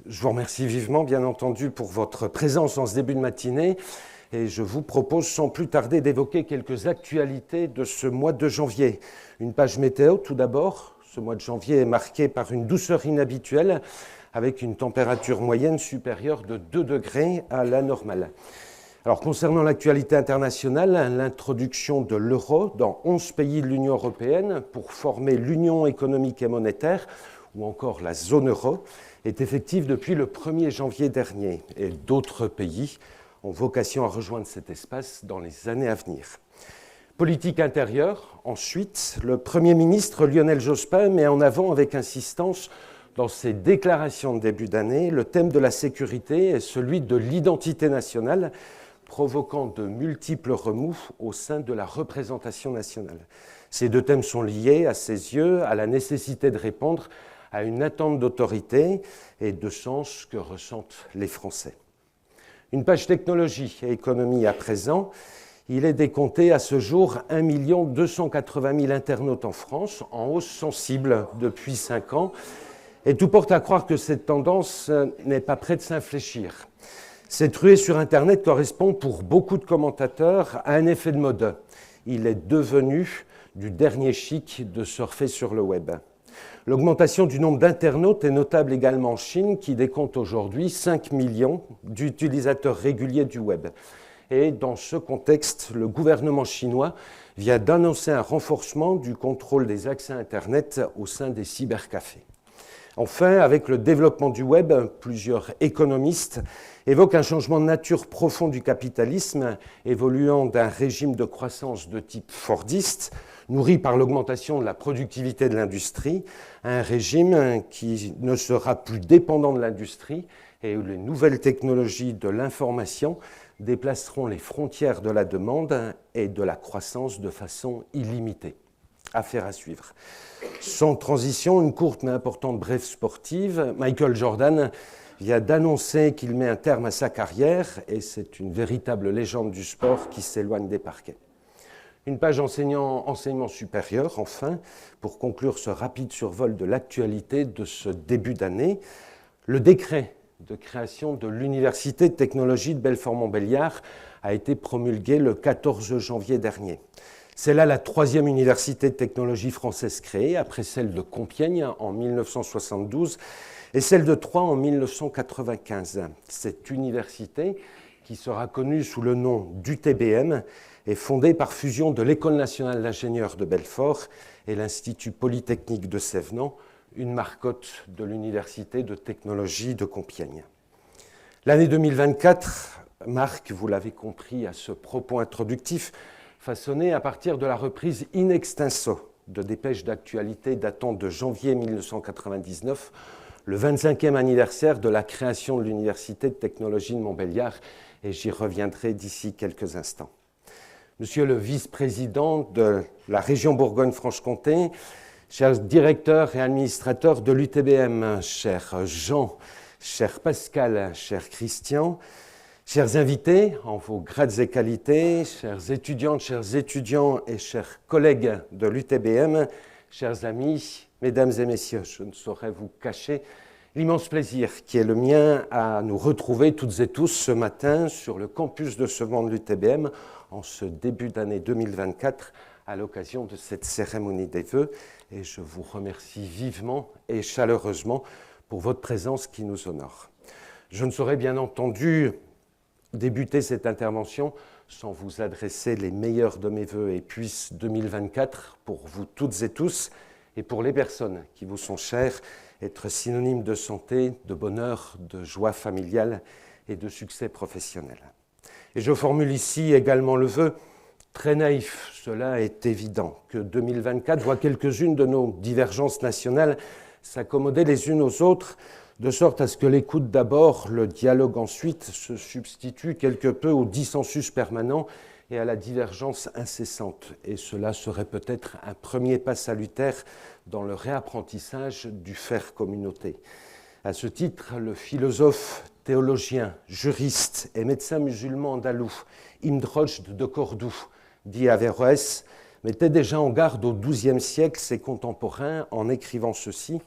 Je vous remercie vivement, bien entendu, pour votre présence en ce début de matinée et je vous propose sans plus tarder d'évoquer quelques actualités de ce mois de janvier. Une page météo tout d'abord. Ce mois de janvier est marqué par une douceur inhabituelle avec une température moyenne supérieure de 2 degrés à la normale. Alors, concernant l'actualité internationale, l'introduction de l'euro dans 11 pays de l'Union européenne pour former l'Union économique et monétaire, ou encore la zone euro, est effective depuis le 1er janvier dernier. Et d'autres pays ont vocation à rejoindre cet espace dans les années à venir. Politique intérieure, ensuite, le Premier ministre Lionel Jospin met en avant avec insistance dans ses déclarations de début d'année le thème de la sécurité et celui de l'identité nationale, provoquant de multiples remous au sein de la représentation nationale. Ces deux thèmes sont liés, à ses yeux, à la nécessité de répondre à une attente d'autorité et de sens que ressentent les Français. Une page technologie et économie à présent. Il est décompté à ce jour 1 280 000 internautes en France, en hausse sensible depuis 5 ans. Et tout porte à croire que cette tendance n'est pas près de s'infléchir. Cette ruée sur Internet correspond pour beaucoup de commentateurs à un effet de mode. Il est devenu du dernier chic de surfer sur le web. L'augmentation du nombre d'internautes est notable également en Chine, qui décompte aujourd'hui 5 millions d'utilisateurs réguliers du web. Et dans ce contexte, le gouvernement chinois vient d'annoncer un renforcement du contrôle des accès à Internet au sein des cybercafés. Enfin, avec le développement du web, plusieurs économistes évoquent un changement de nature profond du capitalisme, évoluant d'un régime de croissance de type fordiste, nourri par l'augmentation de la productivité de l'industrie, à un régime qui ne sera plus dépendant de l'industrie et où les nouvelles technologies de l'information déplaceront les frontières de la demande et de la croissance de façon illimitée. Affaire à suivre. Sans transition, une courte mais importante brève sportive. Michael Jordan vient d'annoncer qu'il met un terme à sa carrière et c'est une véritable légende du sport qui s'éloigne des parquets. Une page enseignement supérieur, enfin, pour conclure ce rapide survol de l'actualité de ce début d'année. Le décret de création de l'Université de technologie de Belfort-Montbéliard a été promulgué le 14 janvier dernier. C'est là la 3e université de technologie française créée, après celle de Compiègne en 1972 et celle de Troyes en 1995. Cette université, qui sera connue sous le nom d'UTBM, est fondée par fusion de l'École nationale d'ingénieurs de Belfort et l'Institut polytechnique de Sévenant, une marcotte de l'Université de technologie de Compiègne. L'année 2024 marque, vous l'avez compris à ce propos introductif, façonné à partir de la reprise in extenso de dépêches d'actualité datant de janvier 1999, le 25e anniversaire de la création de l'Université de technologie de Montbéliard, et j'y reviendrai d'ici quelques instants. Monsieur le vice-président de la région Bourgogne-Franche-Comté, chers directeurs et administrateurs de l'UTBM, cher Jean, cher Pascal, cher Christian, chers invités en vos grades et qualités, chers étudiantes, chers étudiants et chers collègues de l'UTBM, chers amis, mesdames et messieurs, je ne saurais vous cacher l'immense plaisir qui est le mien à nous retrouver toutes et tous ce matin sur le campus de Sevran de l'UTBM en ce début d'année 2024 à l'occasion de cette cérémonie des vœux. Et je vous remercie vivement et chaleureusement pour votre présence qui nous honore. Je ne saurais bien entendu débuter cette intervention sans vous adresser les meilleurs de mes vœux et puisse 2024 pour vous toutes et tous et pour les personnes qui vous sont chères être synonyme de santé, de bonheur, de joie familiale et de succès professionnel. Et je formule ici également le vœu, très naïf, cela est évident, que 2024 voit quelques-unes de nos divergences nationales s'accommoder les unes aux autres, de sorte à ce que l'écoute d'abord, le dialogue ensuite, se substitue quelque peu au dissensus permanent et à la divergence incessante. Et cela serait peut-être un premier pas salutaire dans le réapprentissage du faire communauté. À ce titre, le philosophe, théologien, juriste et médecin musulman andalou Imdrojd de Cordoue, dit Averroès, mettait déjà en garde au XIIe siècle ses contemporains en écrivant ceci: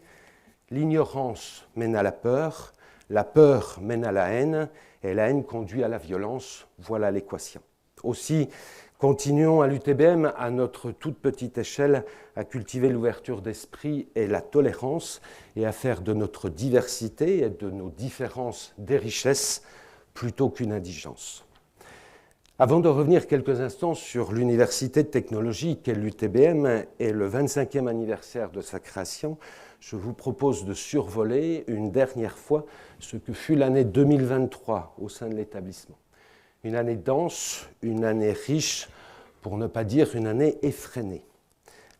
« L'ignorance mène à la peur, La peur mène à la haine et la haine conduit à la violence. Voilà l'équation. Aussi, continuons à l'UTBM, à notre toute petite échelle, à cultiver l'ouverture d'esprit et la tolérance et à faire de notre diversité et de nos différences des richesses plutôt qu'une indigence. Avant de revenir quelques instants sur l'université de technologie qu'est l'UTBM et le 25e anniversaire de sa création, je vous propose de survoler une dernière fois ce que fut l'année 2023 au sein de l'établissement. Une année dense, une année riche, pour ne pas dire une année effrénée.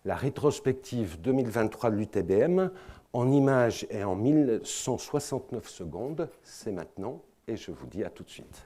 La rétrospective 2023 de l'UTBM, en images et en 1169 secondes, c'est maintenant, et je vous dis à tout de suite.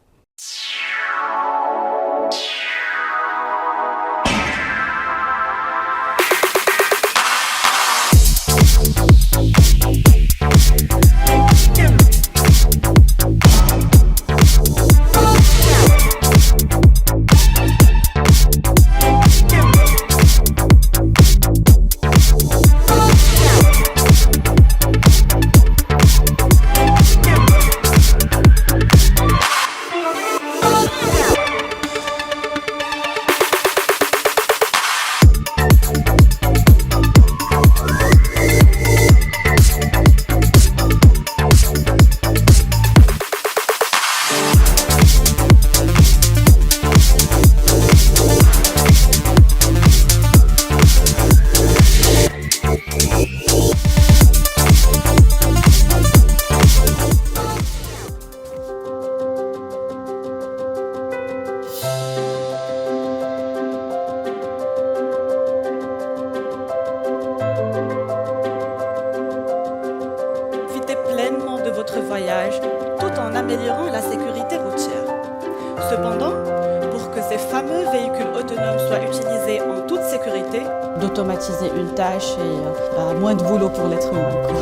tout en améliorant la sécurité routière. Cependant, pour que ces fameux véhicules autonomes soient utilisés en toute sécurité, d'automatiser une tâche et moins de boulot pour l'être humain, quoi.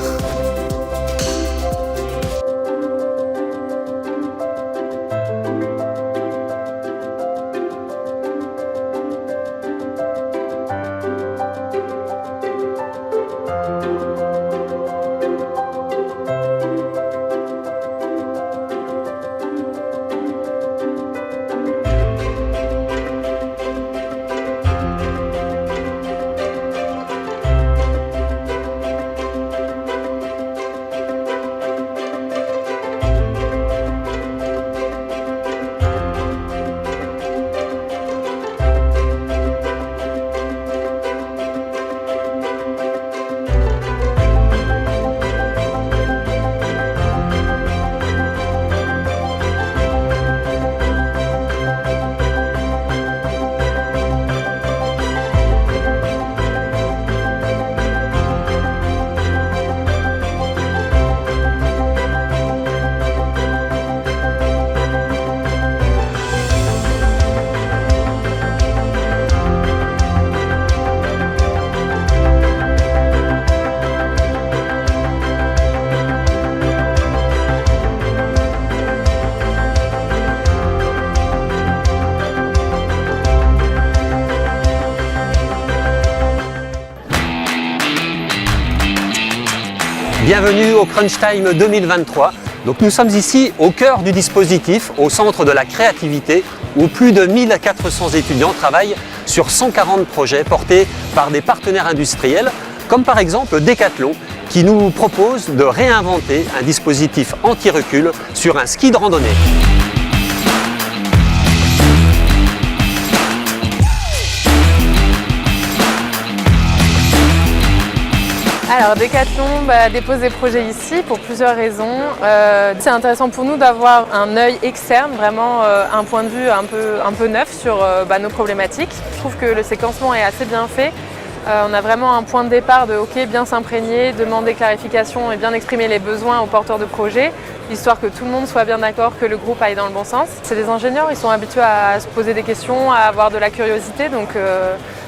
Bienvenue au Crunch Time 2023. Donc nous sommes ici au cœur du dispositif, au centre de la créativité, où plus de 1400 étudiants travaillent sur 140 projets portés par des partenaires industriels, comme par exemple Decathlon, qui nous propose de réinventer un dispositif anti-recul sur un ski de randonnée. Alors Decathlon dépose des projets ici pour plusieurs raisons. C'est intéressant pour nous d'avoir un œil externe, vraiment un point de vue un peu neuf sur nos problématiques. Je trouve que le séquencement est assez bien fait. On a vraiment un point de départ de bien s'imprégner, demander clarification et bien exprimer les besoins aux porteurs de projets, histoire que tout le monde soit bien d'accord, que le groupe aille dans le bon sens. C'est des ingénieurs, ils sont habitués à se poser des questions, à avoir de la curiosité, donc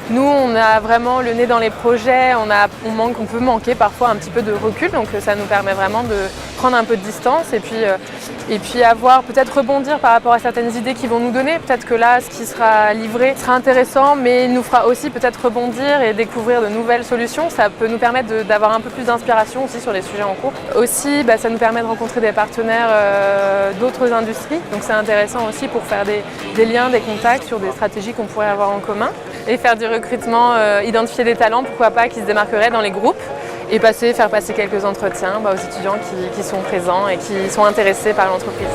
nous on a vraiment le nez dans les projets, on peut manquer parfois un petit peu de recul, donc ça nous permet vraiment de prendre un peu de distance et puis avoir peut-être rebondir par rapport à certaines idées qu'ils vont nous donner. Peut-être que là, ce qui sera livré sera intéressant, mais il nous fera aussi peut-être rebondir et découvrir de nouvelles solutions. Ça peut nous permettre d'avoir un peu plus d'inspiration aussi sur les sujets en cours. Aussi, ça nous permet de rencontrer des partenaires d'autres industries. Donc c'est intéressant aussi pour faire des liens, des contacts sur des stratégies qu'on pourrait avoir en commun. Et faire du recrutement, identifier des talents, pourquoi pas, qui se démarqueraient dans les groupes. Et faire passer quelques entretiens aux étudiants qui sont présents et qui sont intéressés par l'entreprise.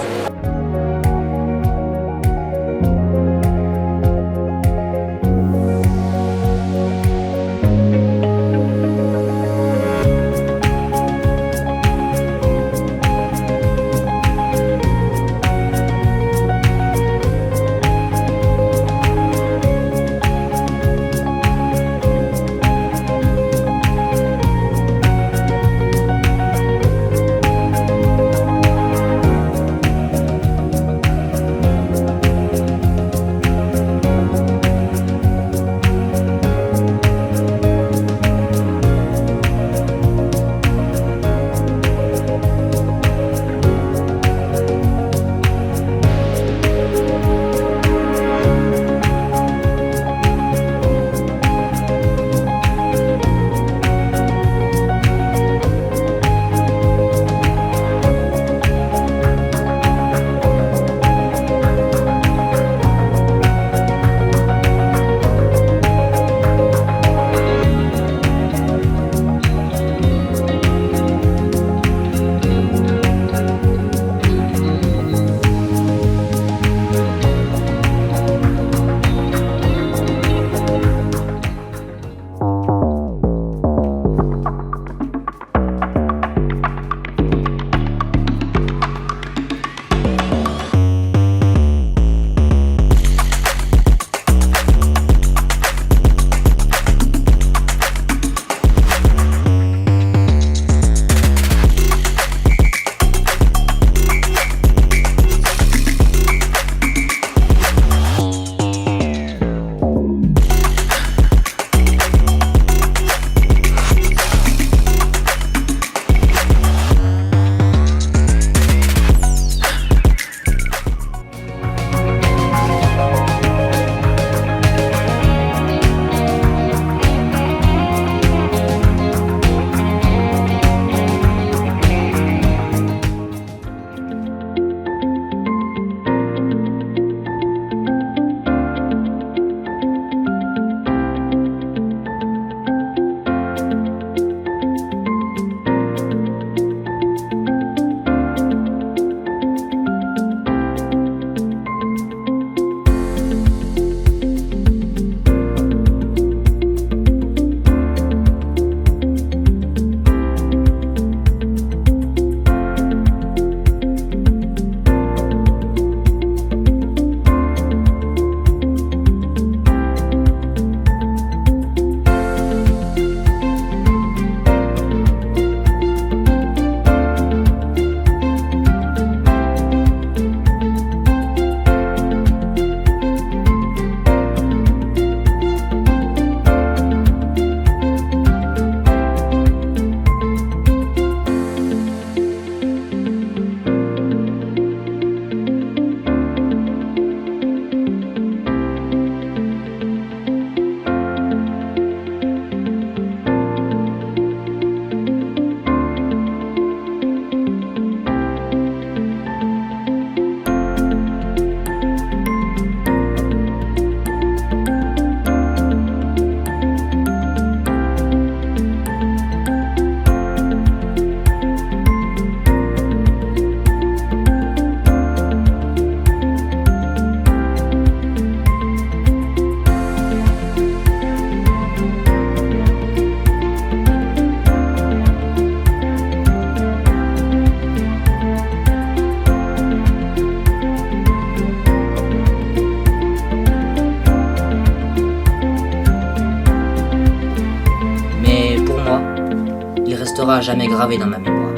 restera à jamais gravé dans ma mémoire.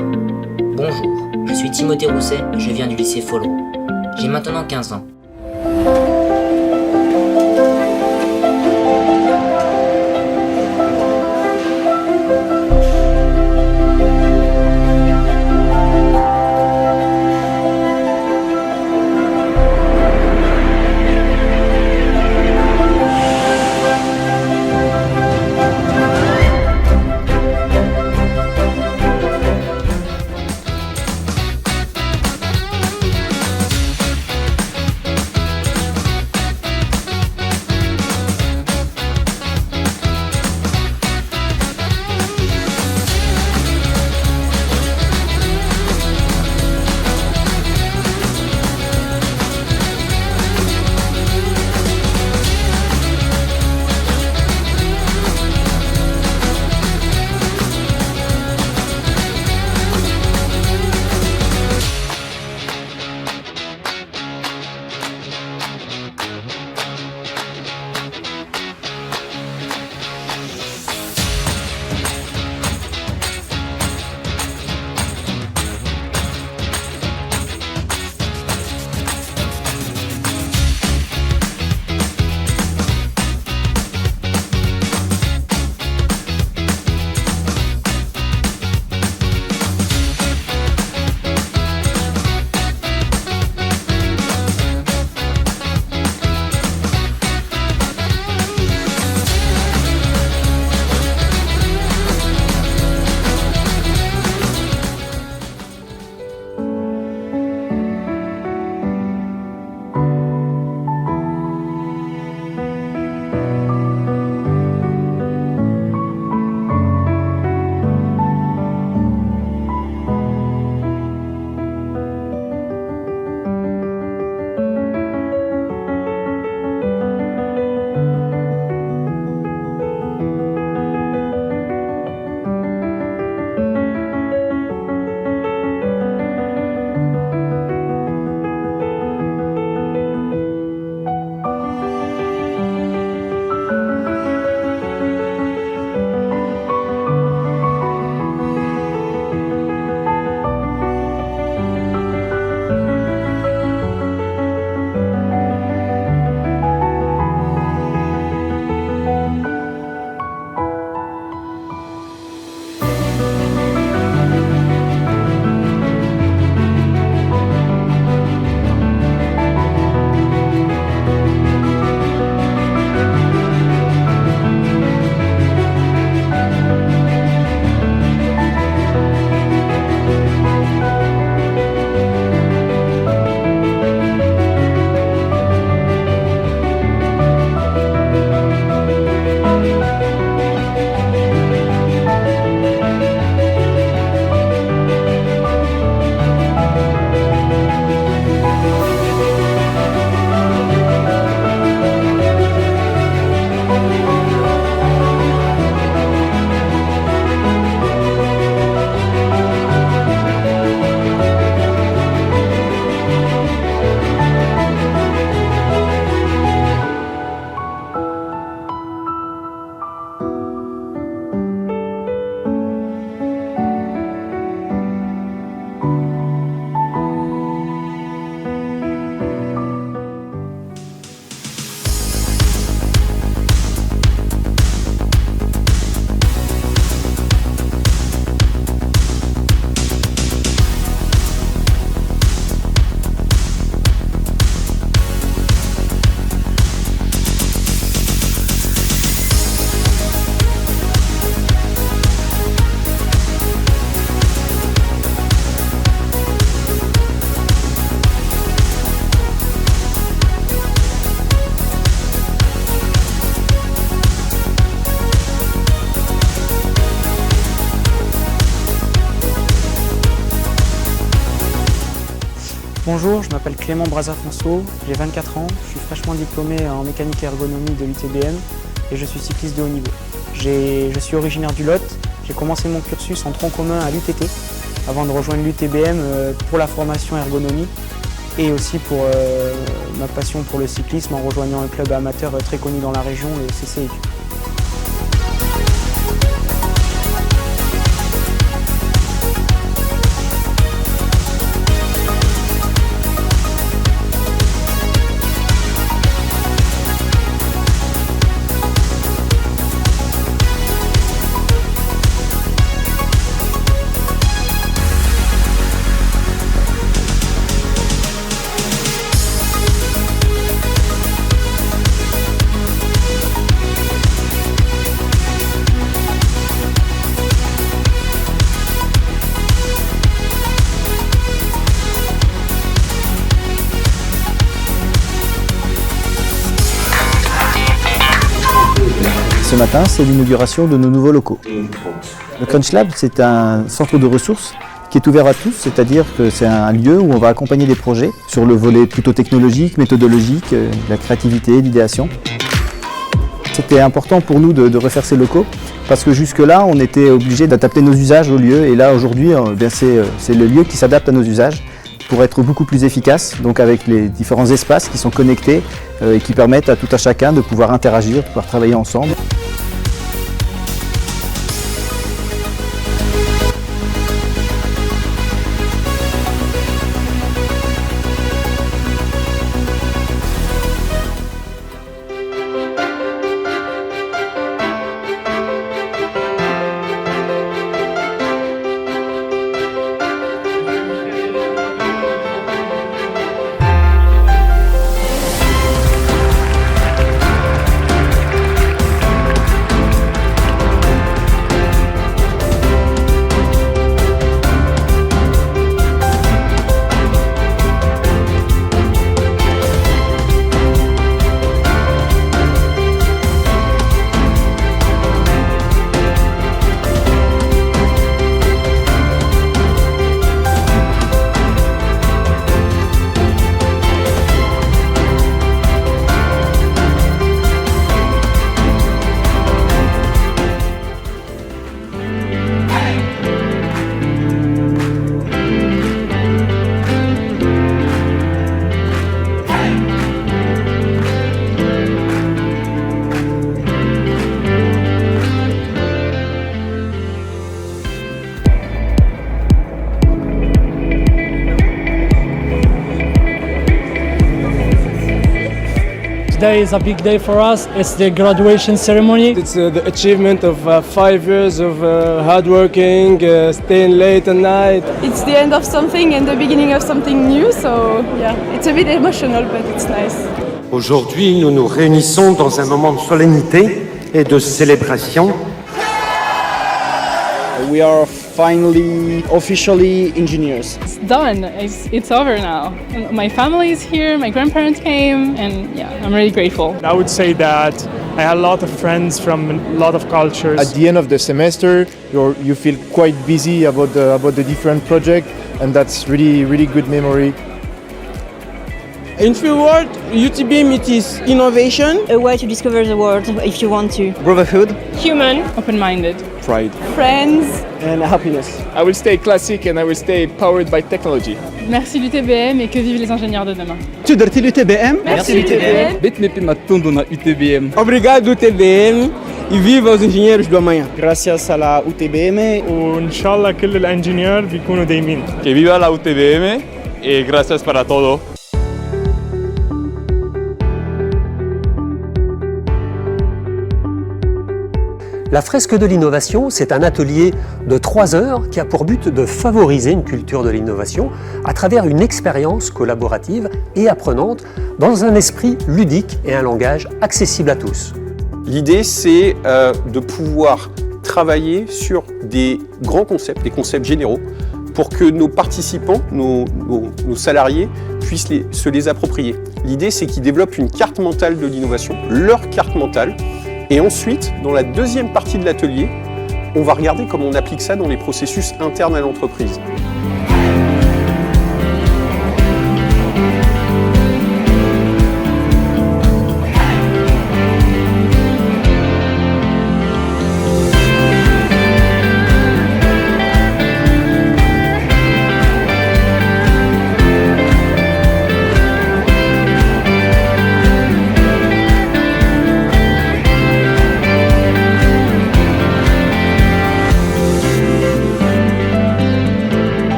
Bonjour, je suis Timothée Rousset et je viens du lycée Follereau. J'ai maintenant 15 ans. Bonjour, je m'appelle Clément Brazafonso, j'ai 24 ans, je suis fraîchement diplômé en mécanique et ergonomie de l'UTBM et je suis cycliste de haut niveau. Je suis originaire du Lot, j'ai commencé mon cursus en tronc commun à l'UTT avant de rejoindre l'UTBM pour la formation ergonomie et aussi pour ma passion pour le cyclisme en rejoignant un club amateur très connu dans la région, le CCEQ. Ce matin, c'est l'inauguration de nos nouveaux locaux. Le Crunch Lab, c'est un centre de ressources qui est ouvert à tous, c'est-à-dire que c'est un lieu où on va accompagner des projets sur le volet plutôt technologique, méthodologique, la créativité, l'idéation. C'était important pour nous de refaire ces locaux parce que jusque-là, on était obligé d'adapter nos usages au lieu et là, aujourd'hui, c'est le lieu qui s'adapte à nos usages pour être beaucoup plus efficace, donc avec les différents espaces qui sont connectés et qui permettent à tout un chacun de pouvoir interagir, de pouvoir travailler ensemble. Today is a big day for us. It's the graduation ceremony. It's the achievement of 5 years of hard working, staying late at night. It's the end of something and the beginning of something new, so yeah, it's a bit emotional, but it's nice. Aujourd'hui, nous nous réunissons dans un moment de solennité et de célébration. We are finally officially engineers. It's done. It's over now. And my family is here, my grandparents came, and yeah, I'm really grateful. I would say that I had a lot of friends from a lot of cultures. At the end of the semester, you feel quite busy about the different projects, and that's really good memory. In few words, UTBM, it is innovation. A way to discover the world if you want to. Brotherhood. Human. Open-minded. Pride. Friends. And happiness. I will stay classic and I will stay powered by technology. Merci l'UTBM et que vivent les ingénieurs de demain. تقدرتي l'UTBM. Merci l'UTBM. Bit-me matando na UTBM. Obrigado UTBM e viva os engenheiros do amanhã. Gracias a la UTBM. وإن شاء الله كل الانجينير بيكونوا دايمين. Que viva la UTBM y gracias para todo. La fresque de l'innovation, c'est un atelier de 3 heures qui a pour but de favoriser une culture de l'innovation à travers une expérience collaborative et apprenante dans un esprit ludique et un langage accessible à tous. L'idée, c'est de pouvoir travailler sur des grands concepts, des concepts généraux, pour que nos participants, nos salariés, puissent se les approprier. L'idée, c'est qu'ils développent une carte mentale de l'innovation, leur carte mentale. Et ensuite, dans la deuxième partie de l'atelier, on va regarder comment on applique ça dans les processus internes à l'entreprise.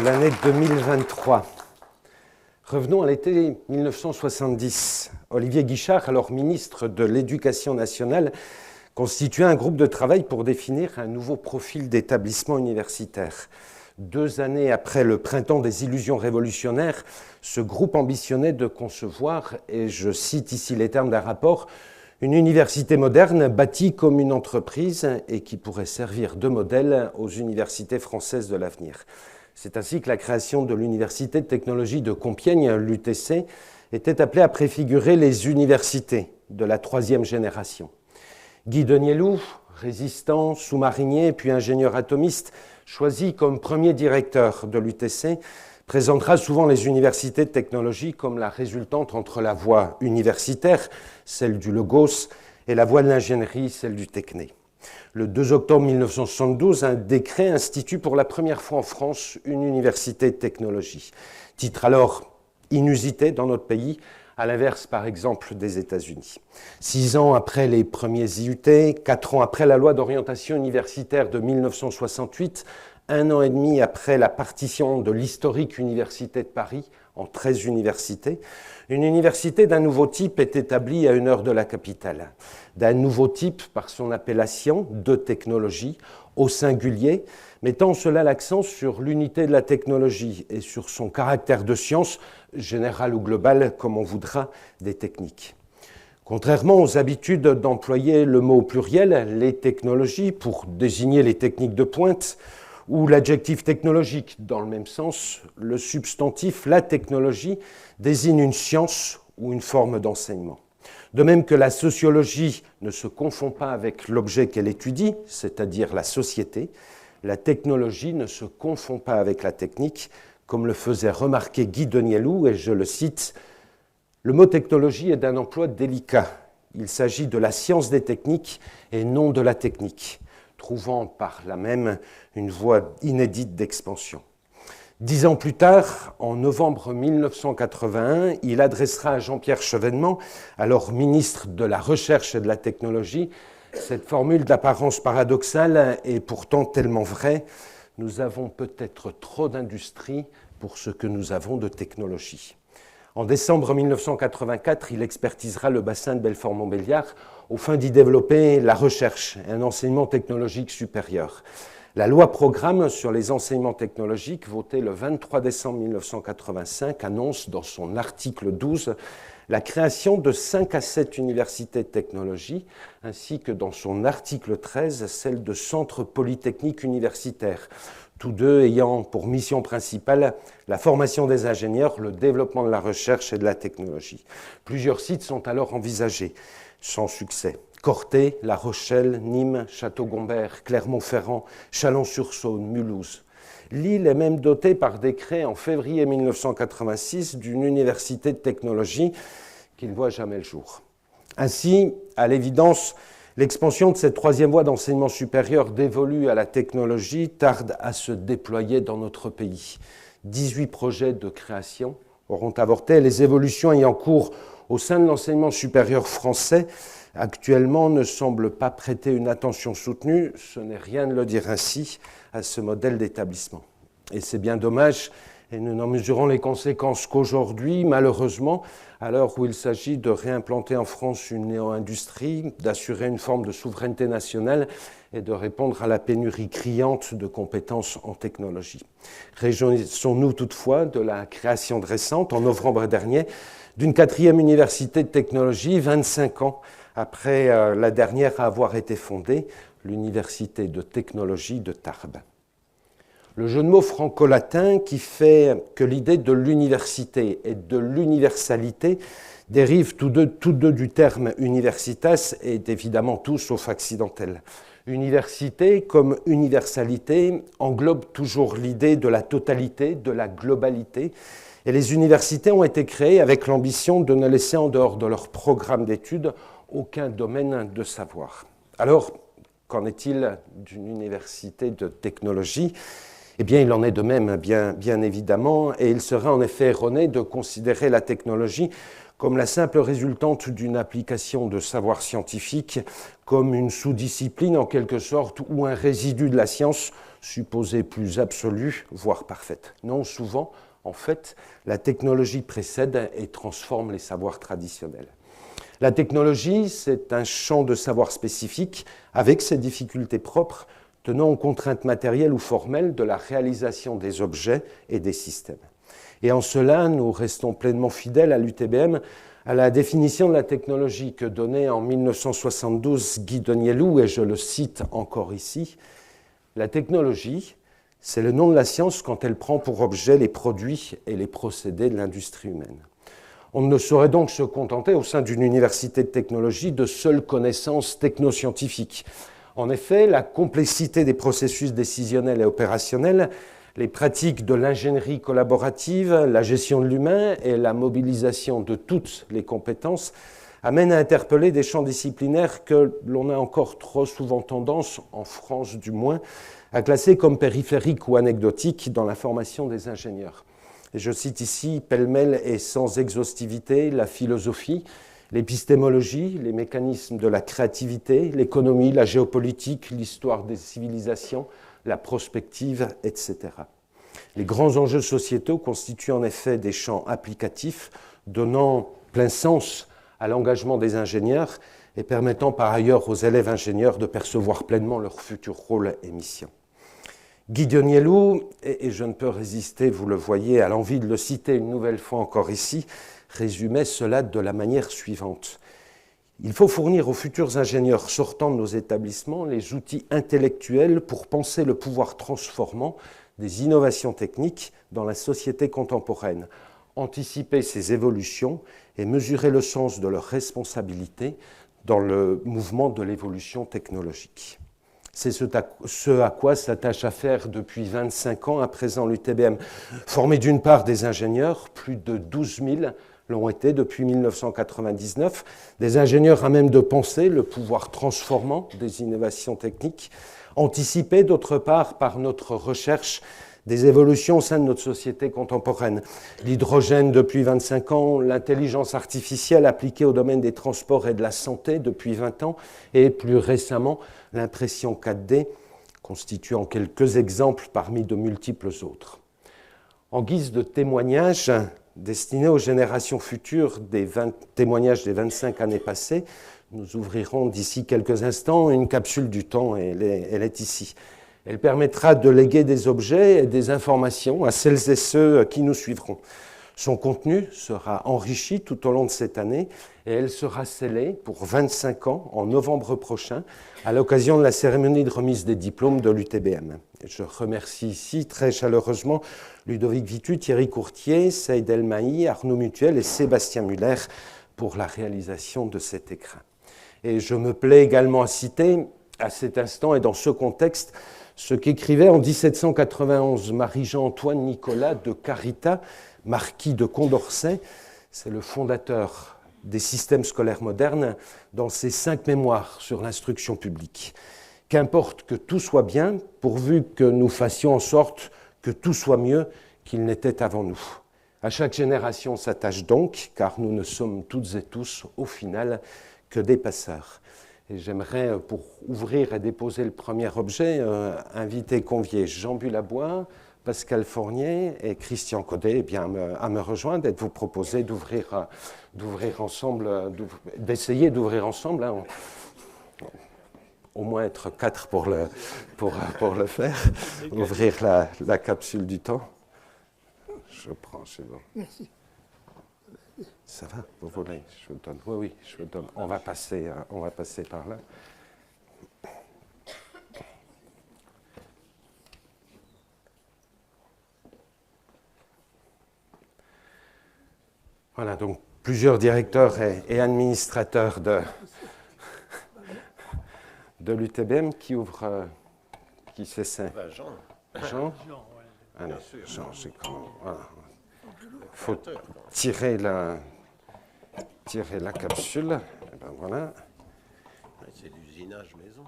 l'année 2023. Revenons à l'été 1970. Olivier Guichard, alors ministre de l'Éducation nationale, constituait un groupe de travail pour définir un nouveau profil d'établissement universitaire. 2 années après le printemps des illusions révolutionnaires, ce groupe ambitionnait de concevoir, et je cite ici les termes d'un rapport, une université moderne bâtie comme une entreprise et qui pourrait servir de modèle aux universités françaises de l'avenir. C'est ainsi que la création de l'Université de technologie de Compiègne, l'UTC, était appelée à préfigurer les universités de la 3e génération. Guy Denielou, résistant, sous-marinier puis ingénieur atomiste, choisi comme premier directeur de l'UTC, présentera souvent les universités de technologie comme la résultante entre la voie universitaire, celle du Logos, et la voie de l'ingénierie, celle du Techné. Le 2 octobre 1972, un décret institue pour la première fois en France une université de technologie. Titre alors inusité dans notre pays, à l'inverse par exemple des États-Unis. 6 ans après les premiers IUT, 4 ans après la loi d'orientation universitaire de 1968, 1 an et demi après la partition de l'historique Université de Paris en 13 universités, une université d'un nouveau type est établie à 1 heure de la capitale. D'un nouveau type par son appellation de technologie, au singulier, mettant cela l'accent sur l'unité de la technologie et sur son caractère de science, générale ou globale, comme on voudra, des techniques. Contrairement aux habitudes d'employer le mot au pluriel, les technologies, pour désigner les techniques de pointe, ou l'adjectif technologique dans le même sens, le substantif, la technologie, désigne une science ou une forme d'enseignement. De même que la sociologie ne se confond pas avec l'objet qu'elle étudie, c'est-à-dire la société, la technologie ne se confond pas avec la technique, comme le faisait remarquer Guy Denielou, et je le cite, « Le mot technologie est d'un emploi délicat. Il s'agit de la science des techniques et non de la technique, trouvant par là même une voie inédite d'expansion. » 10 ans plus tard, en novembre 1981, il adressera à Jean-Pierre Chevènement, alors ministre de la Recherche et de la Technologie, cette formule d'apparence paradoxale et pourtant tellement vraie, « Nous avons peut-être trop d'industrie pour ce que nous avons de technologie ». En décembre 1984, il expertisera le bassin de Belfort-Montbéliard aux fins d'y développer la recherche et un enseignement technologique supérieur. La loi programme sur les enseignements technologiques, votée le 23 décembre 1985, annonce dans son article 12 la création de 5 à 7 universités de technologie, ainsi que dans son article 13 celle de centres polytechniques universitaires, tous deux ayant pour mission principale la formation des ingénieurs, le développement de la recherche et de la technologie. Plusieurs sites sont alors envisagés, sans succès. Corté, La Rochelle, Nîmes, Château-Gombert, Clermont-Ferrand, Chalon-sur-Saône, Mulhouse. Lille est même dotée par décret en février 1986 d'une université de technologie qui ne voit jamais le jour. Ainsi, à l'évidence, l'expansion de cette 3e voie d'enseignement supérieur dévolue à la technologie tarde à se déployer dans notre pays. 18 projets de création auront avorté, les évolutions ayant cours au sein de l'enseignement supérieur français actuellement ne semblent pas prêter une attention soutenue, ce n'est rien de le dire ainsi, à ce modèle d'établissement. Et c'est bien dommage, et nous n'en mesurons les conséquences qu'aujourd'hui, malheureusement, à l'heure où il s'agit de réimplanter en France une néo-industrie, d'assurer une forme de souveraineté nationale et de répondre à la pénurie criante de compétences en technologie. Réjouissons-nous toutefois de la création récente, en novembre dernier, d'une 4e université de technologie, 25 ans après la dernière à avoir été fondée, l'Université de technologie de Tarbes. Le jeu de mots franco-latin qui fait que l'idée de l'université et de l'universalité dérive tous deux du terme universitas est évidemment tout sauf accidentel. Université comme universalité englobe toujours l'idée de la totalité, de la globalité, et les universités ont été créées avec l'ambition de ne laisser en dehors de leur programme d'études aucun domaine de savoir. Alors, qu'en est-il d'une université de technologie ? Eh bien, il en est de même, bien évidemment, et il serait en effet erroné de considérer la technologie comme la simple résultante d'une application de savoir scientifique, comme une sous-discipline en quelque sorte, ou un résidu de la science supposée plus absolue, voire parfaite. Non, souvent, en fait, la technologie précède et transforme les savoirs traditionnels. La technologie, c'est un champ de savoir spécifique, avec ses difficultés propres, tenant aux contraintes matérielles ou formelles de la réalisation des objets et des systèmes. Et en cela, nous restons pleinement fidèles à l'UTBM, à la définition de la technologie que donnait en 1972 Guy Donielou, et je le cite encore ici, « La technologie, c'est le nom de la science quand elle prend pour objet les produits et les procédés de l'industrie humaine. » On ne saurait donc se contenter, au sein d'une université de technologie, de seules connaissances technoscientifiques. En effet, la complexité des processus décisionnels et opérationnels, les pratiques de l'ingénierie collaborative, la gestion de l'humain et la mobilisation de toutes les compétences amènent à interpeller des champs disciplinaires que l'on a encore trop souvent tendance, en France du moins, à classer comme périphériques ou anecdotiques dans la formation des ingénieurs. Et je cite ici, pêle-mêle et sans exhaustivité, la philosophie, l'épistémologie, les mécanismes de la créativité, l'économie, la géopolitique, l'histoire des civilisations, la prospective, etc. Les grands enjeux sociétaux constituent en effet des champs applicatifs, donnant plein sens à l'engagement des ingénieurs et permettant par ailleurs aux élèves ingénieurs de percevoir pleinement leur futur rôle et mission. Guy Donielou, et je ne peux résister, vous le voyez, à l'envie de le citer une nouvelle fois encore ici, résumait cela de la manière suivante. Il faut fournir aux futurs ingénieurs sortant de nos établissements les outils intellectuels pour penser le pouvoir transformant des innovations techniques dans la société contemporaine, anticiper ces évolutions et mesurer le sens de leur responsabilité dans le mouvement de l'évolution technologique. C'est ce à quoi s'attache à faire depuis 25 ans à présent l'UTBM. Formé d'une part des ingénieurs, plus de 12 000 l'ont été depuis 1999, des ingénieurs à même de penser le pouvoir transformant des innovations techniques, anticipés d'autre part par notre recherche des évolutions au sein de notre société contemporaine. L'hydrogène depuis 25 ans, l'intelligence artificielle appliquée au domaine des transports et de la santé depuis 20 ans, et plus récemment l'impression 4D, constituant quelques exemples parmi de multiples autres. En guise de témoignage destiné aux générations futures des témoignages des 25 années passées, nous ouvrirons d'ici quelques instants une capsule du temps, et elle est ici. Elle permettra de léguer des objets et des informations à celles et ceux qui nous suivront. Son contenu sera enrichi tout au long de cette année et elle sera scellée pour 25 ans en novembre prochain à l'occasion de la cérémonie de remise des diplômes de l'UTBM. Je remercie ici très chaleureusement Ludovic Vitu, Thierry Courtier, Saïd Elmaï, Arnaud Mutuel et Sébastien Muller pour la réalisation de cet écrin. Et je me plais également à citer à cet instant et dans ce contexte ce qu'écrivait en 1791 Marie-Jean-Antoine Nicolas de Carita, marquis de Condorcet, c'est le fondateur des systèmes scolaires modernes, dans ses 5 mémoires sur l'instruction publique. Qu'importe que tout soit bien, pourvu que nous fassions en sorte que tout soit mieux qu'il n'était avant nous. À chaque génération s'attache donc, car nous ne sommes toutes et tous, au final, que des passeurs. Et j'aimerais, pour ouvrir et déposer le premier objet, inviter et convier Jean Bulabois, Pascal Fournier et Christian Codet à me rejoindre et de vous proposer d'ouvrir ensemble, d'essayer d'ouvrir ensemble, hein, au moins être 4 pour le faire, ouvrir la capsule du temps. Je prends, c'est bon. Merci. Ça va, vous voulez, je vous donne. Oui, je vous donne. On va passer par là. Voilà, donc plusieurs directeurs et administrateurs de l'UTBM qui ouvrent, qui s'essaient. Jean. Jean. Alors, Jean, c'est comment. Voilà. Il faut tirer la capsule. Et ben voilà. C'est l'usinage maison.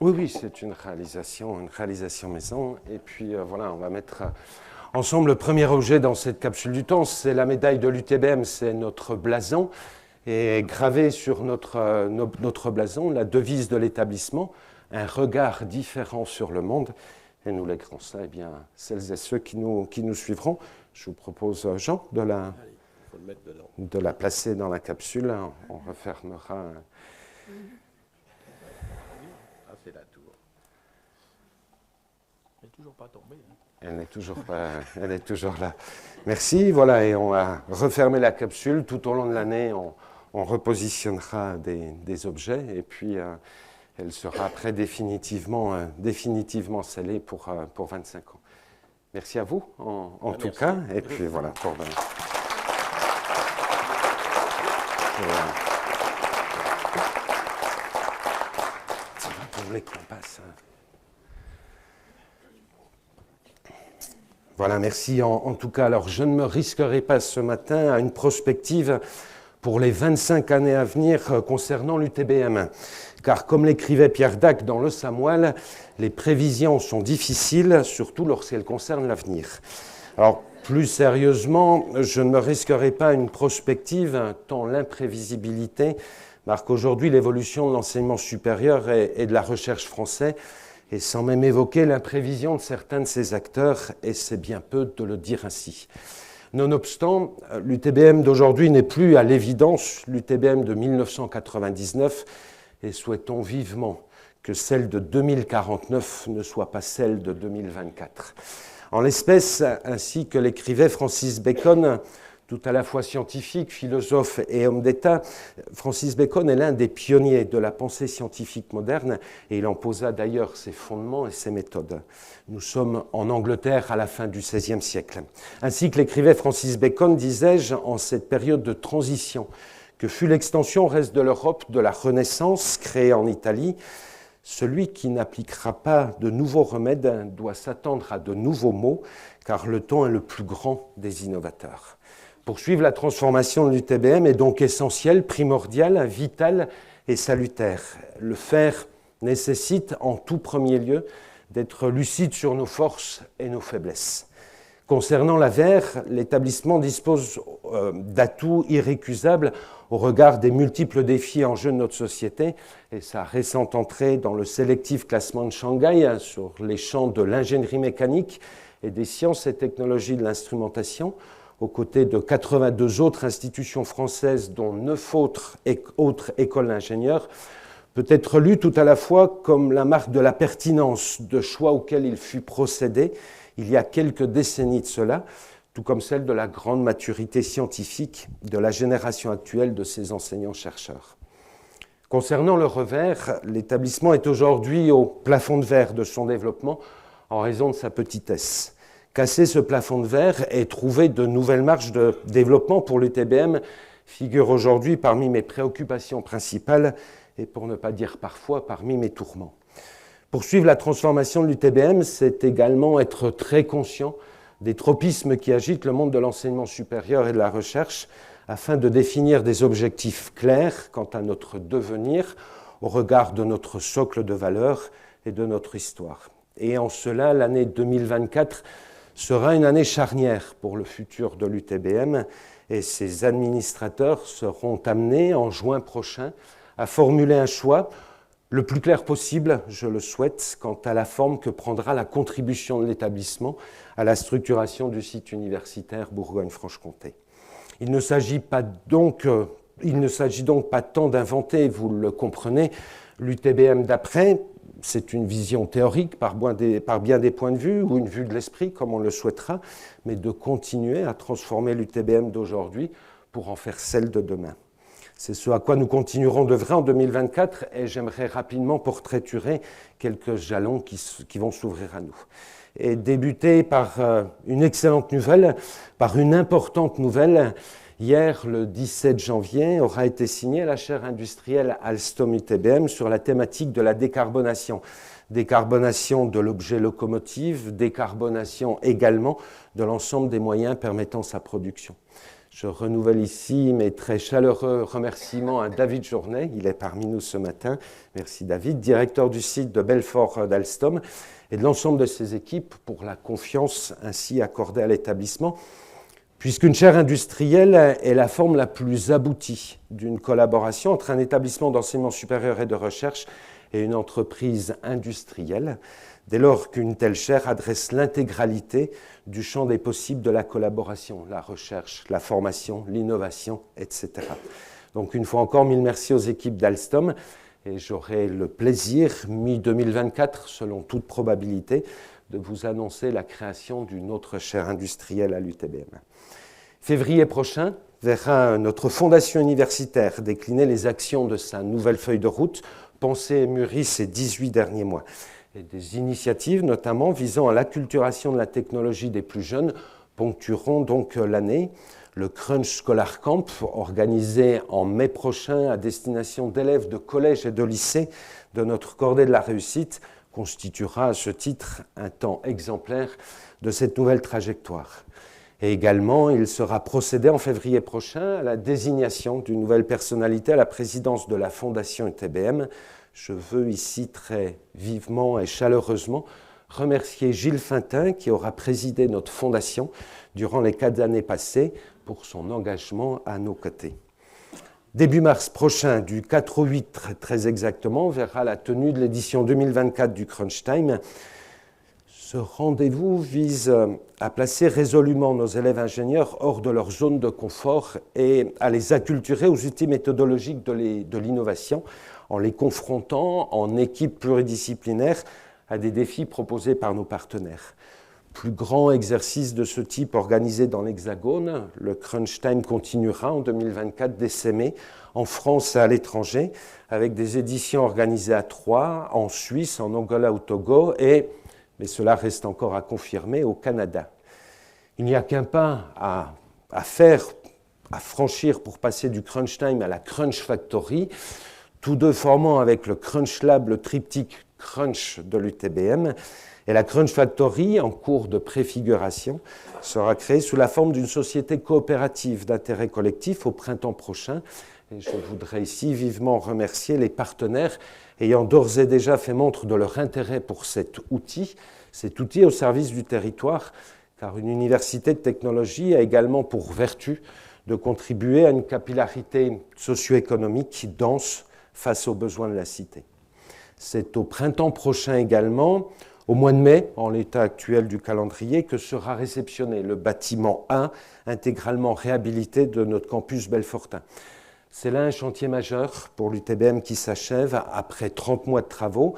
Oui, c'est une réalisation maison. Et puis voilà, on va mettre Ensemble, le premier objet dans cette capsule du temps, c'est la médaille de l'UTBM, c'est notre blason. Et gravé sur notre blason, la devise de l'établissement, un regard différent sur le monde. Et nous léguerons ça, eh bien, celles et ceux qui nous suivront. Je vous propose, Jean, de la placer dans la capsule. On refermera. Ah, c'est la tour. Elle n'est toujours pas tombée. Hein. Elle est toujours là. Merci, voilà, et on va refermer la capsule. Tout au long de l'année, on repositionnera des objets, et puis elle sera après définitivement scellée pour 25 ans. Merci à vous, en tout cas, et puis voilà. Vous voulez qu'on passe. Voilà, merci. En tout cas, alors je ne me risquerai pas ce matin à une prospective pour les 25 années à venir concernant l'UTBM. Car comme l'écrivait Pierre Dac dans Le Samoil, les prévisions sont difficiles, surtout lorsqu'elles concernent l'avenir. Alors, plus sérieusement, je ne me risquerai pas à une prospective, tant l'imprévisibilité marque aujourd'hui l'évolution de l'enseignement supérieur et de la recherche français, et sans même évoquer l'imprévision de certains de ses acteurs, et c'est bien peu de le dire ainsi. Nonobstant, l'UTBM d'aujourd'hui n'est plus à l'évidence l'UTBM de 1999, et souhaitons vivement que celle de 2049 ne soit pas celle de 2024. En l'espèce, ainsi que l'écrivait Francis Bacon, tout à la fois scientifique, philosophe et homme d'État, Francis Bacon est l'un des pionniers de la pensée scientifique moderne et il en posa d'ailleurs ses fondements et ses méthodes. Nous sommes en Angleterre à la fin du XVIe siècle. Ainsi que l'écrivait Francis Bacon, disais-je, en cette période de transition que fut l'extension au reste de l'Europe de la Renaissance créée en Italie, celui qui n'appliquera pas de nouveaux remèdes doit s'attendre à de nouveaux maux, car le temps est le plus grand des innovateurs. Poursuivre la transformation de l'UTBM est donc essentiel, primordial, vital et salutaire. Le faire nécessite en tout premier lieu d'être lucide sur nos forces et nos faiblesses. Concernant l'AVER, l'établissement dispose d'atouts irrécusables au regard des multiples défis en jeu de notre société et sa récente entrée dans le sélectif classement de Shanghai sur les champs de l'ingénierie mécanique et des sciences et technologies de l'instrumentation, aux côtés de 82 autres institutions françaises, dont 9 autres écoles d'ingénieurs, peut être lu tout à la fois comme la marque de la pertinence de choix auxquels il fut procédé il y a quelques décennies de cela, tout comme celle de la grande maturité scientifique de la génération actuelle de ces enseignants-chercheurs. Concernant le revers, l'établissement est aujourd'hui au plafond de verre de son développement en raison de sa petitesse. Casser ce plafond de verre et trouver de nouvelles marges de développement pour l'UTBM figure aujourd'hui parmi mes préoccupations principales et pour ne pas dire parfois parmi mes tourments. Poursuivre la transformation de l'UTBM, c'est également être très conscient des tropismes qui agitent le monde de l'enseignement supérieur et de la recherche afin de définir des objectifs clairs quant à notre devenir au regard de notre socle de valeurs et de notre histoire. Et en cela, l'année 2024 sera une année charnière pour le futur de l'UTBM et ses administrateurs seront amenés en juin prochain à formuler un choix le plus clair possible, je le souhaite, quant à la forme que prendra la contribution de l'établissement à la structuration du site universitaire Bourgogne-Franche-Comté. Il ne s'agit donc pas tant d'inventer, vous le comprenez, l'UTBM d'après. C'est une vision théorique par bien des points de vue, ou une vue de l'esprit, comme on le souhaitera, mais de continuer à transformer l'UTBM d'aujourd'hui pour en faire celle de demain. C'est ce à quoi nous continuerons d'œuvrer en 2024 et j'aimerais rapidement portraiturer quelques jalons qui vont s'ouvrir à nous. Et débuter par une excellente nouvelle, par une importante nouvelle. Hier, le 17 janvier, aura été signée la chaire industrielle Alstom UTBM sur la thématique de la décarbonation. Décarbonation de l'objet locomotive, décarbonation également de l'ensemble des moyens permettant sa production. Je renouvelle ici mes très chaleureux remerciements à David Journet, il est parmi nous ce matin. Merci David, directeur du site de Belfort d'Alstom, et de l'ensemble de ses équipes pour la confiance ainsi accordée à l'établissement, puisqu'une chaire industrielle est la forme la plus aboutie d'une collaboration entre un établissement d'enseignement supérieur et de recherche et une entreprise industrielle, dès lors qu'une telle chaire adresse l'intégralité du champ des possibles de la collaboration, la recherche, la formation, l'innovation, etc. Donc une fois encore, mille merci aux équipes d'Alstom et j'aurai le plaisir, mi-2024, selon toute probabilité, de vous annoncer la création d'une autre chaire industrielle à l'UTBM. Février prochain verra notre fondation universitaire décliner les actions de sa nouvelle feuille de route, pensée et mûrie ces 18 derniers mois. Et des initiatives, notamment visant à l'acculturation de la technologie des plus jeunes, ponctueront donc l'année. Le Crunch Scholar Camp, organisé en mai prochain à destination d'élèves de collège et de lycée de notre cordée de la réussite, constituera à ce titre un temps exemplaire de cette nouvelle trajectoire. Et également, il sera procédé en février prochain à la désignation d'une nouvelle personnalité à la présidence de la Fondation UTBM. Je veux ici très vivement et chaleureusement remercier Gilles Fintin qui aura présidé notre fondation durant les 4 années passées pour son engagement à nos côtés. Début mars prochain, du 4 au 8 très exactement, verra la tenue de l'édition 2024 du Crunch Time. Ce rendez-vous vise à placer résolument nos élèves ingénieurs hors de leur zone de confort et à les acculturer aux outils méthodologiques de l'innovation en les confrontant en équipe pluridisciplinaire à des défis proposés par nos partenaires. Plus grand exercice de ce type organisé dans l'Hexagone, le Crunch Time continuera en 2024 d'essaimer en France et à l'étranger avec des éditions organisées à Troyes, en Suisse, en Angola, au Togo et, mais cela reste encore à confirmer, au Canada. Il n'y a qu'un pas à franchir pour passer du Crunch Time à la Crunch Factory, tous deux formant avec le Crunch Lab le triptyque Crunch de l'UTBM. Et la Crunch Factory, en cours de préfiguration, sera créée sous la forme d'une société coopérative d'intérêt collectif au printemps prochain. Et je voudrais ici vivement remercier les partenaires ayant d'ores et déjà fait montre de leur intérêt pour cet outil au service du territoire, car une université de technologie a également pour vertu de contribuer à une capillarité socio-économique dense face aux besoins de la cité. C'est au printemps prochain également, au mois de mai, en l'état actuel du calendrier, que sera réceptionné le bâtiment 1 intégralement réhabilité de notre campus Belfortain. C'est là un chantier majeur pour l'UTBM qui s'achève après 30 mois de travaux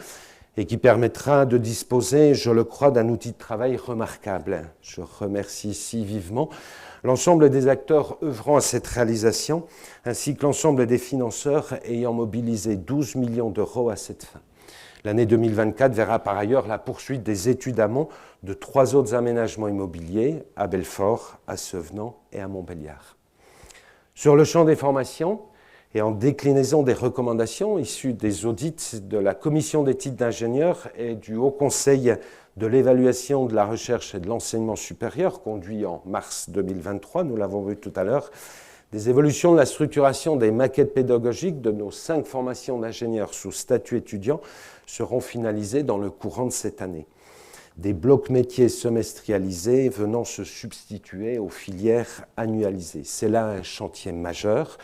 et qui permettra de disposer, je le crois, d'un outil de travail remarquable. Je remercie ici vivement l'ensemble des acteurs œuvrant à cette réalisation, ainsi que l'ensemble des financeurs ayant mobilisé 12 millions d'euros à cette fin. L'année 2024 verra par ailleurs la poursuite des études amont de 3 autres aménagements immobiliers, à Belfort, à Sevenant et à Montbéliard. Sur le champ des formations, et en déclinaison des recommandations issues des audits de la Commission des titres d'ingénieurs et du Haut Conseil de l'évaluation de la recherche et de l'enseignement supérieur, conduit en mars 2023, nous l'avons vu tout à l'heure, des évolutions de la structuration des maquettes pédagogiques de nos 5 formations d'ingénieurs sous statut étudiant seront finalisées dans le courant de cette année. Des blocs métiers semestrialisés venant se substituer aux filières annualisées. C'est là un chantier majeur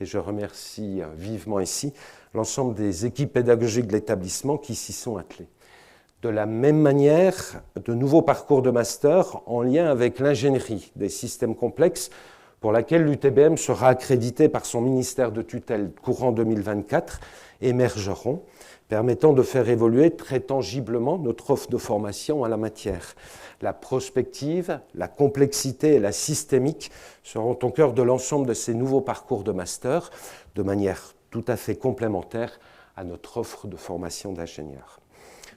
et je remercie vivement ici l'ensemble des équipes pédagogiques de l'établissement qui s'y sont attelées. De la même manière, de nouveaux parcours de master en lien avec l'ingénierie des systèmes complexes pour laquelle l'UTBM sera accréditée par son ministère de tutelle courant 2024 émergeront, permettant de faire évoluer très tangiblement notre offre de formation à la matière. La prospective, la complexité et la systémique seront au cœur de l'ensemble de ces nouveaux parcours de master, de manière tout à fait complémentaire à notre offre de formation d'ingénieurs.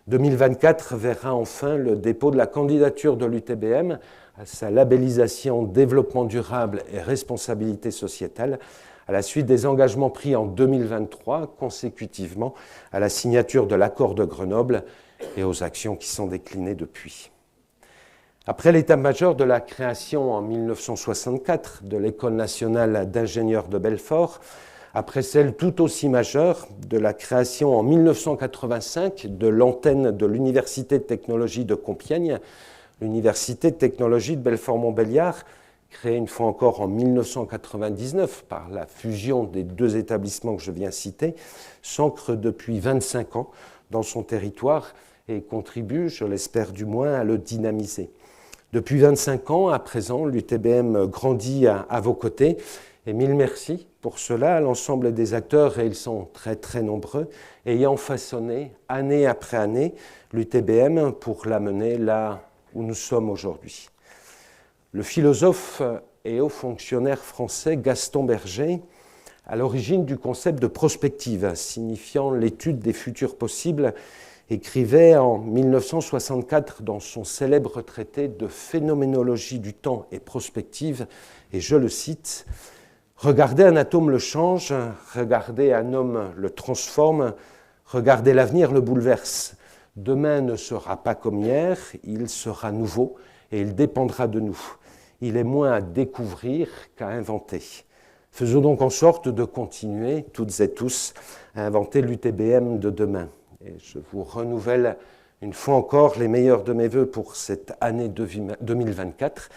2024 verra enfin le dépôt de la candidature de l'UTBM à sa labellisation développement durable et responsabilité sociétale, à la suite des engagements pris en 2023 consécutivement à la signature de l'accord de Grenoble et aux actions qui sont déclinées depuis. Après l'état-major de la création en 1964 de l'École nationale d'ingénieurs de Belfort, après celle tout aussi majeure de la création en 1985 de l'antenne de l'Université de technologie de Compiègne, l'Université de technologie de Belfort-Montbéliard, créée une fois encore en 1999 par la fusion des deux établissements que je viens citer, s'ancre depuis 25 ans dans son territoire et contribue, je l'espère du moins, à le dynamiser. Depuis 25 ans, à présent, l'UTBM grandit à vos côtés et mille merci pour cela à l'ensemble des acteurs, et ils sont très très nombreux, ayant façonné année après année l'UTBM pour l'amener là où nous sommes aujourd'hui. Le philosophe et haut fonctionnaire français Gaston Berger, à l'origine du concept de prospective, signifiant l'étude des futurs possibles, écrivait en 1964 dans son célèbre traité de phénoménologie du temps et prospective, et je le cite, « Regardez un atome le change, regardez un homme le transforme, regardez l'avenir le bouleverse. Demain ne sera pas comme hier, il sera nouveau et il dépendra de nous. Il est moins à découvrir qu'à inventer. Faisons donc en sorte de continuer, toutes et tous, à inventer l'UTBM de demain. » Et je vous renouvelle une fois encore les meilleurs de mes voeux pour cette année 2024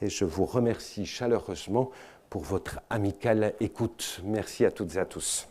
et je vous remercie chaleureusement pour votre amicale écoute. Merci à toutes et à tous.